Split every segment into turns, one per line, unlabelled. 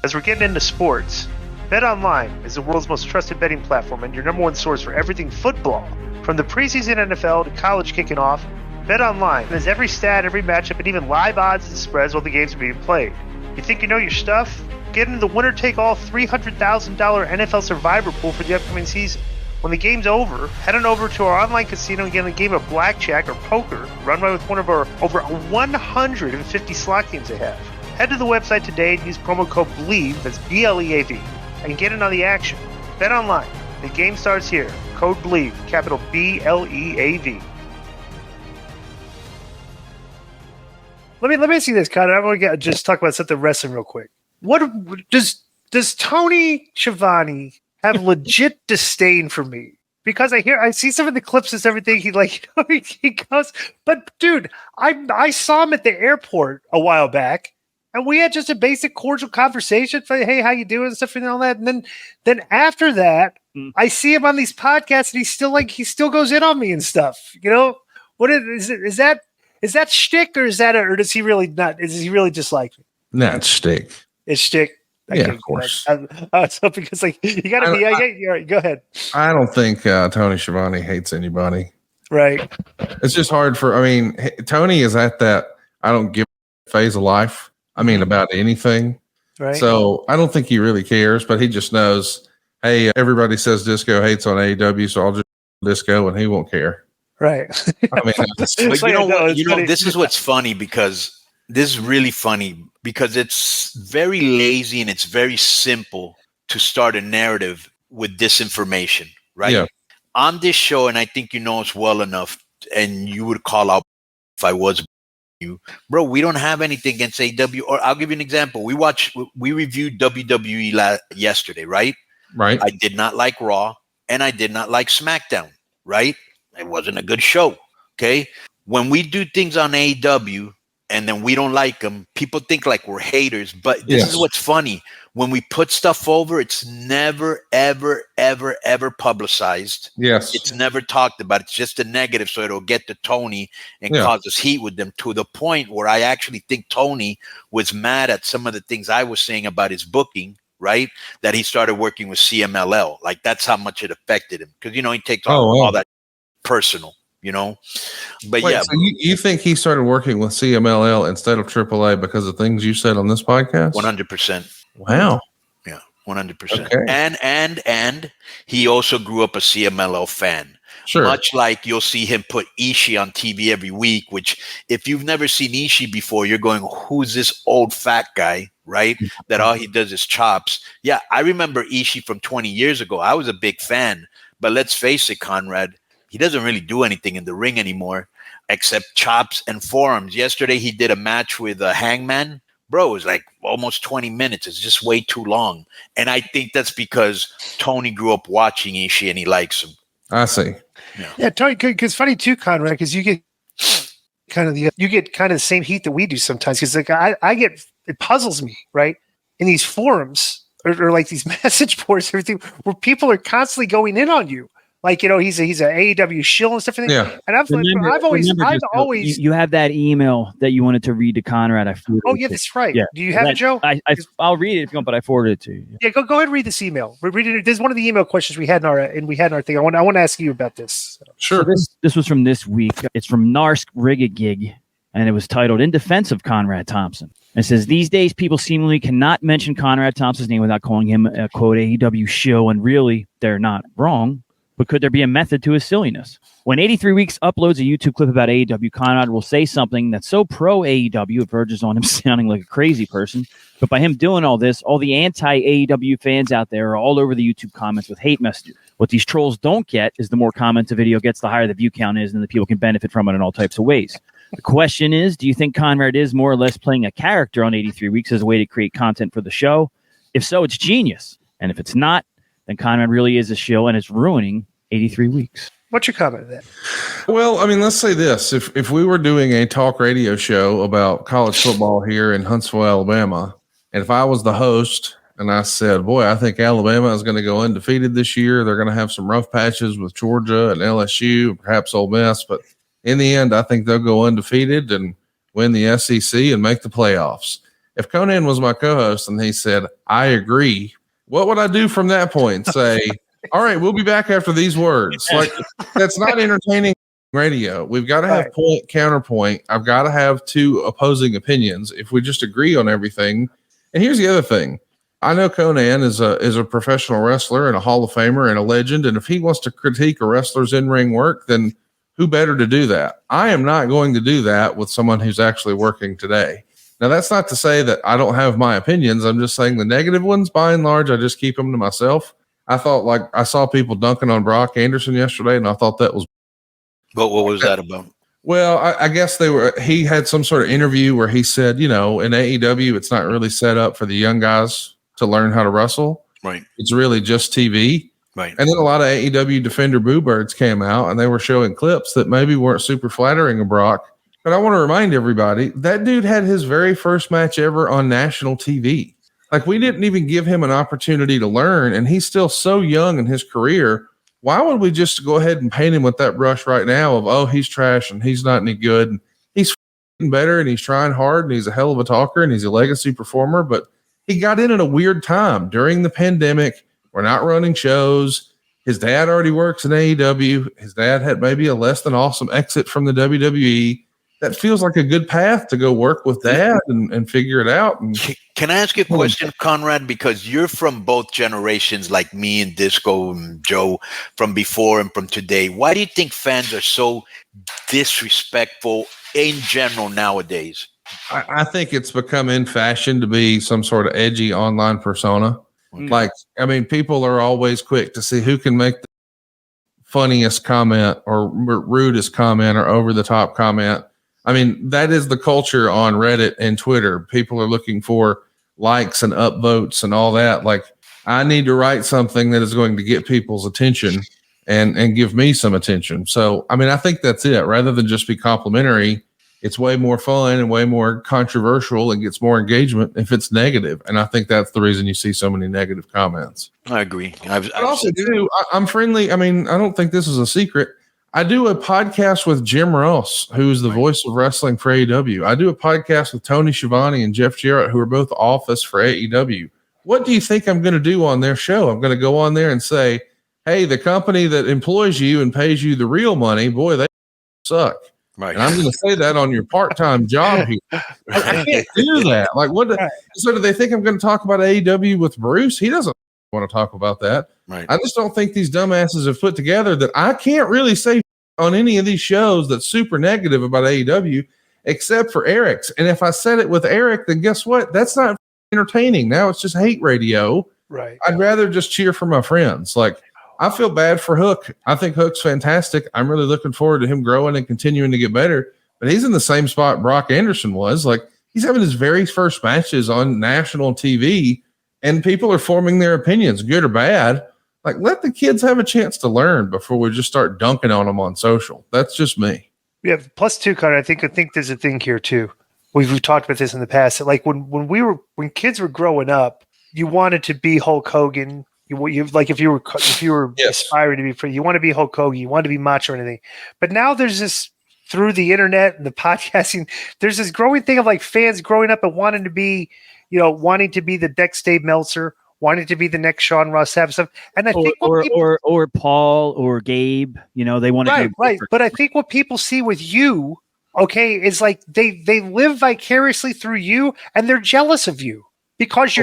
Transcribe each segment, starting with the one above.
As we're getting into sports, BetOnline is the world's most trusted betting platform and your number one source for everything football. From the preseason NFL to college kicking off, BetOnline has every stat, every matchup, and even live odds and spreads while the games are being played. You think you know your stuff? Get into the winner-take-all $300,000 NFL Survivor pool for the upcoming season. When the game's over, head on over to our online casino and get a game of blackjack or poker run by with one of our over 150 slot games they have. Head to the website today and use promo code BLEAV, that's BLEAV, and get in on the action. Bet online. The game starts here. Code BLEAV, capital BLEAV. Let me ask you this, Conrad. I want to just talk about something wrestling real quick. What does Tony Schiavone have legit disdain for me? Because I see some of the clips and everything. He goes, but dude, I saw him at the airport a while back. And we had just a basic cordial conversation. Hey, how you doing? And stuff and all that. And then after that, I see him on these podcasts, and he still goes in on me and stuff. You know, what is that shtick, or does he really not? Does he really dislike me?
No, it's shtick.
It's shtick.
Yeah, of course.
So because you got to be. All right, go ahead.
I don't think Tony Schiavone hates anybody.
Right.
It's just hard Tony is at that I don't give a phase of life. About anything. Right. So I don't think he really cares, but he just knows, hey, everybody says Disco hates on AEW, so I'll just Disco and he won't care.
Right.
But you know what? This is what's funny, because this is really funny because it's very lazy and it's very simple to start a narrative with disinformation, right?
Yeah.
On this show, and I think you know us well enough, and you would call out if I was you, bro, we don't have anything against AEW. Or I'll give you an example. We reviewed WWE yesterday, right?
Right.
I did not like Raw, and I did not like SmackDown, right? It wasn't a good show, okay? When we do things on AEW and then we don't like them, people think like we're haters. But this is what's funny. When we put stuff over, it's never, ever, ever, ever publicized.
Yes.
It's never talked about. It's just a negative, so it'll get to Tony and cause us heat with them, to the point where I actually think Tony was mad at some of the things I was saying about his booking, right? That he started working with CMLL. Like, that's how much it affected him. Because, he takes all that personal, But
Wait, so you think he started working with CMLL instead of AAA because of things you said on this podcast?
100%.
Wow.
Yeah, 100%.
Okay.
And he also grew up a CMLL fan.
Sure.
Much like you'll see him put Ishii on TV every week, which if you've never seen Ishii before, you're going, who's this old fat guy, right? That all he does is chops. Yeah, I remember Ishii from 20 years ago. I was a big fan. But let's face it, Conrad, he doesn't really do anything in the ring anymore except chops and forearms. Yesterday, he did a match with Hangman. Bro, it was like almost 20 minutes. It's just way too long. And I think that's because Tony grew up watching Ishii and he likes him.
I see.
Yeah, Tony, because funny too, Conrad, because you get kind of the same heat that we do sometimes. Because it puzzles me, right? In these forums or like these message boards, everything where people are constantly going in on you. Like, he's a AEW shill and stuff.
Yeah.
And I've always.
You have that email that you wanted to read to Conrad.
That's right. Yeah. Do you have it, Joe?
I'll read it if you want, but I forwarded it to you.
Yeah, go ahead and read this email. We're reading. This is one of the email questions we had in our thing. I want to ask you about this.
Sure.
So this was from this week. It's from Narsk Rigagig, and it was titled "In Defense of Conrad Thompson." It says, these days, people seemingly cannot mention Conrad Thompson's name without calling him a, quote, AEW shill, and really, they're not wrong. But could there be a method to his silliness? When 83 Weeks uploads a YouTube clip about AEW, Conrad will say something that's so pro-AEW, it verges on him sounding like a crazy person. But by him doing all this, all the anti-AEW fans out there are all over the YouTube comments with hate messages. What these trolls don't get is the more comments a video gets, the higher the view count is, and the people can benefit from it in all types of ways. The question is, do you think Conrad is more or less playing a character on 83 Weeks as a way to create content for the show? If so, it's genius. And if it's not, then Conrad really is a shill and it's ruining 83 Weeks.
What's your comment on that?
Well, let's say this. If we were doing a talk radio show about college football here in Huntsville, Alabama, and if I was the host and I said, boy, I think Alabama is going to go undefeated this year. They're going to have some rough patches with Georgia and LSU, perhaps Ole Miss, but in the end, I think they'll go undefeated and win the SEC and make the playoffs. if Conan was my co-host and he said, I agree, what would I do from that point? Say, all right, we'll be back after these words. Like, that's not entertaining radio. We've got to have point, counterpoint. I've got to have two opposing opinions. If we just agree on everything. And here's the other thing. I know Conan is a professional wrestler and a Hall of Famer and a legend. And if he wants to critique a wrestler's in-ring work, then who better to do that? I am not going to do that with someone who's actually working today. Now, that's not to say that I don't have my opinions. I'm just saying the negative ones, by and large, I just keep them to myself. I thought, like, I saw people dunking on Brock Anderson yesterday, and I thought that was.
But what was that about?
Well, I guess he had some sort of interview where he said, in AEW, it's not really set up for the young guys to learn how to wrestle.
Right.
It's really just TV.
Right.
And then a lot of AEW Defender Boo Birds came out, and they were showing clips that maybe weren't super flattering of Brock. But I want to remind everybody, that dude had his very first match ever on national TV. Like, we didn't even give him an opportunity to learn, and he's still so young in his career. Why would we just go ahead and paint him with that brush right now of, oh, he's trash and he's not any good. And he's better and he's trying hard and he's a hell of a talker and he's a legacy performer. But he got in at a weird time during the pandemic. We're not running shows. His dad already works in AEW. His dad had maybe a less than awesome exit from the WWE. That feels like a good path to go work with dad and figure it out. And
can I ask you a question, Conrad? Because you're from both generations, like me and Disco and Joe, from before and from today. Why do you think fans are so disrespectful in general nowadays?
I think it's become in fashion to be some sort of edgy online persona.
Okay.
Like, I mean, people are always quick to see who can make the funniest comment or rudest comment or over the top comment. I mean, that is the culture on Reddit and Twitter. People are looking for likes and upvotes and all that. Like, I need to write something that is going to get people's attention and give me some attention. So, I mean, I think that's it. Rather than just be complimentary, it's way more fun and way more controversial and gets more engagement if it's negative. And I think that's the reason you see so many negative comments.
I agree.
I'm friendly. I mean, I don't think this is a secret. I do a podcast with Jim Ross, who's the voice of wrestling for AEW. I do a podcast with Tony Schiavone and Jeff Jarrett, who are both office for AEW. What do you think I'm going to do on their show? I'm going to go on there and say, hey, the company that employs you and pays you the real money, boy, they suck. Right. And I'm going to say that on your part-time job here. I can't do that. Like, so do they think I'm going to talk about AEW with Bruce? He doesn't want to talk about that.
Right.
I just don't think these dumbasses have put together that I can't really say on any of these shows that's super negative about AEW, except for Eric's. And if I said it with Eric, then guess what? That's not entertaining. Now it's just hate radio.
Right.
I'd rather just cheer for my friends. Like, I feel bad for Hook. I think Hook's fantastic. I'm really looking forward to him growing and continuing to get better. But he's in the same spot Brock Anderson was. Like, he's having his very first matches on national TV, and people are forming their opinions, good or bad. Like, let the kids have a chance to learn before we just start dunking on them on social. That's just me.
Yeah. Plus two, Connor. I think there's a thing here too. We've talked about this in the past. That, like, when kids were growing up, you wanted to be Hulk Hogan. You like if you were
yes.
aspiring to be free, you want to be Hulk Hogan. You want to be macho or anything. But now there's this, through the internet and the podcasting, there's this growing thing of like fans growing up and wanting to be the next Dave Meltzer, wanting to be the next Sean Ross Sapp stuff. And I think
or Paul or Gabe, they want to
do right. But I think what people see with you, okay, is like they live vicariously through you, and they're jealous of you because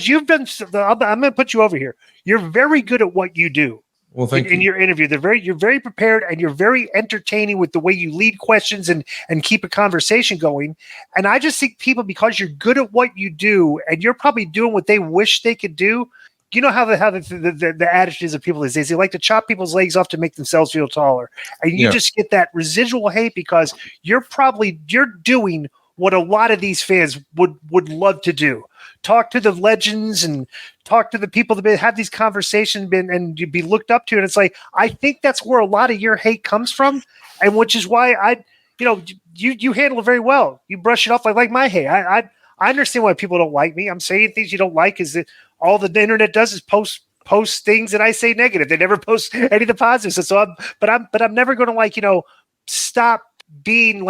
you've been. I'm going to put you over here. You're very good at what you do.
Well, thank you.
In your interview, you're very prepared, and you're very entertaining with the way you lead questions and keep a conversation going. And I just think people, because you're good at what you do, and you're probably doing what they wish they could do. You know how the attitude is of people these days. They like to chop people's legs off to make themselves feel taller, and you just get that residual hate because you're doing what a lot of these fans would love to do. Talk to the legends and talk to the people that have these conversations and you'd be looked up to. And it's like, I think that's where a lot of your hate comes from. And which is why you handle it very well. You brush it off like my hate. I understand why people don't like me. I'm saying things you don't like is that all the internet does is post things that I say negative. They never post any of the positives. So I'm never going to stop being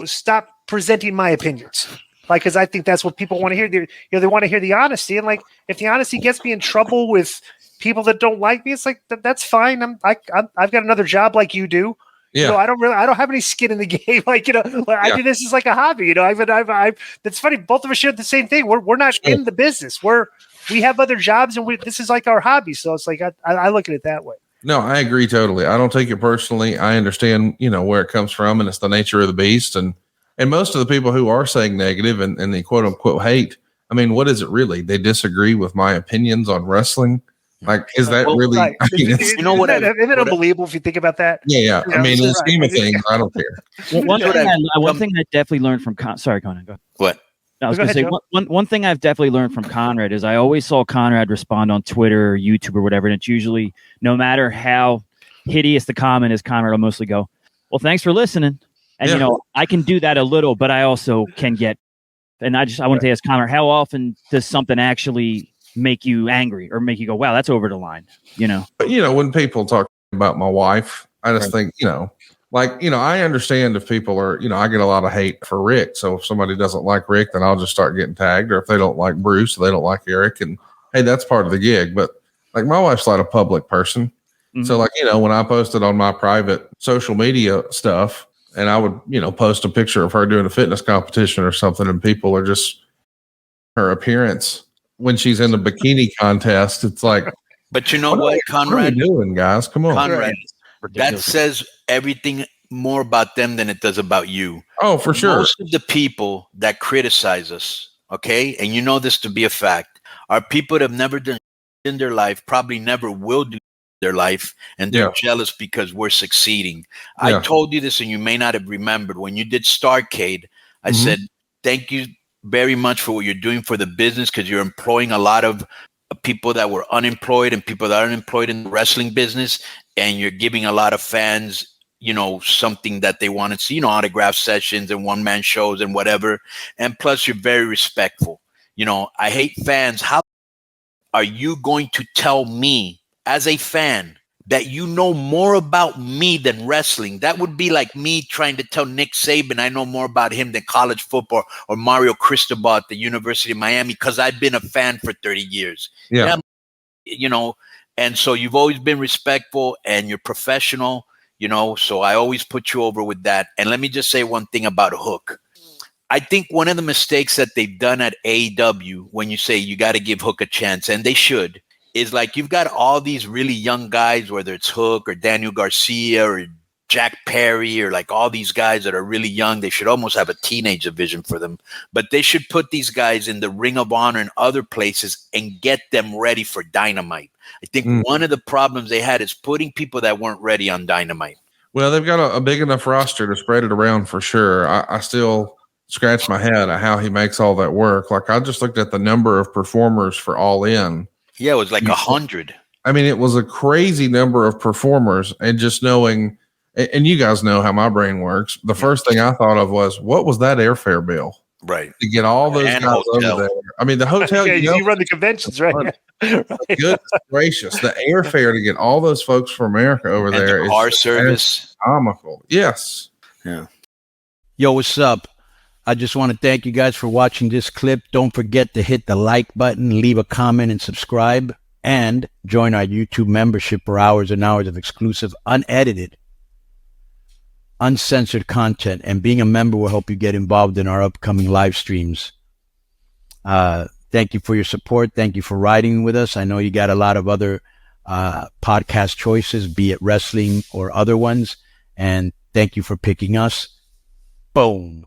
stop presenting my opinions. Like, because I think that's what people want to hear. They want to hear the honesty, and like, if the honesty gets me in trouble with people that don't like me, it's like that's fine. I've got another job like you do.
Yeah.
I don't have any skin in the game. Like, I do this as like a hobby. That's funny. Both of us share the same thing. We're not in the business. We have other jobs, and this is like our hobby. So it's like I look at it that way.
No, I agree totally. I don't take it personally. I understand, where it comes from, and it's the nature of the beast. And most of the people who are saying negative and the quote unquote hate, I mean, what is it really? They disagree with my opinions on wrestling. Like, is that really?
Right.
I mean,
isn't it unbelievable if you think about that?
Yeah. I mean, in the scheme of things, I don't care.
One thing I definitely learned from sorry, Conan. Go ahead.
What?
I was going to say one thing I've definitely learned from Conrad is I always saw Conrad respond on Twitter or YouTube or whatever, and it's usually, no matter how hideous the comment is, Conrad will mostly go, "Well, thanks for listening." And I can do that a little, but I also can get. And I want to ask Conrad, how often does something actually make you angry or make you go, "Wow, that's over the line"?
But when people talk about my wife, I just think I understand if people are, I get a lot of hate for Rick. So if somebody doesn't like Rick, then I'll just start getting tagged. Or if they don't like Bruce, they don't like Eric. And hey, that's part of the gig. But like, my wife's not a public person. Mm-hmm. So like, when I posted on my private social media stuff and I would, post a picture of her doing a fitness competition or something, and people are just her appearance when she's in the bikini contest, it's like,
but you know what, Conrad?
What are you doing, guys? Come on.
Conrad, that says everything more about them than it does about you.
Oh, for sure.
Most of the people that criticize us, okay, and this to be a fact, are people that have never done in their life, probably never will do their life, and they're jealous because we're succeeding. I told you this, and you may not have remembered. When you did Starcade, I said, thank you very much for what you're doing for the business, because you're employing a lot of people that were unemployed and people that are unemployed in the wrestling business, and you're giving a lot of fans something that they want to see, autograph sessions and one-man shows and whatever. And plus, you're very respectful. I hate fans. How are you going to tell me as a fan that you know more about me than wrestling? That would be like me trying to tell Nick Saban I know more about him than college football, or Mario Cristobal at the University of Miami, because I've been a fan for 30 years.
Yeah.
And so you've always been respectful and you're professional, so I always put you over with that. And let me just say one thing about Hook. I think one of the mistakes that they've done at AEW, when you say you got to give Hook a chance, and they should, is like, you've got all these really young guys, whether it's Hook or Daniel Garcia or Jack Perry, or like all these guys that are really young. They should almost have a teenage division for them, but they should put these guys in the Ring of Honor and other places and get them ready for Dynamite. I think one of the problems they had is putting people that weren't ready on Dynamite.
Well, they've got a big enough roster to spread it around for sure. I still scratch my head at how he makes all that work. Like, I just looked at the number of performers for All In.
Yeah, it was like 100.
I mean, it was a crazy number of performers, and just knowing, and you guys know how my brain works. The first thing I thought of was, what was that airfare bill?
Right.
To get all those guys over there. I mean, the hotel.
You run the conventions, right?
Right. Goodness gracious. The airfare to get all those folks from America over there
is car service.
Comical. Yes.
Yeah.
Yo, what's up? I just want to thank you guys for watching this clip. Don't forget to hit the like button, leave a comment, and subscribe. And join our YouTube membership for hours and hours of exclusive, unedited, uncensored content. And being a member will help you get involved in our upcoming live streams. Thank you for your support. Thank you for riding with us. I know you got a lot of other podcast choices, be it wrestling or other ones. And thank you for picking us. Boom.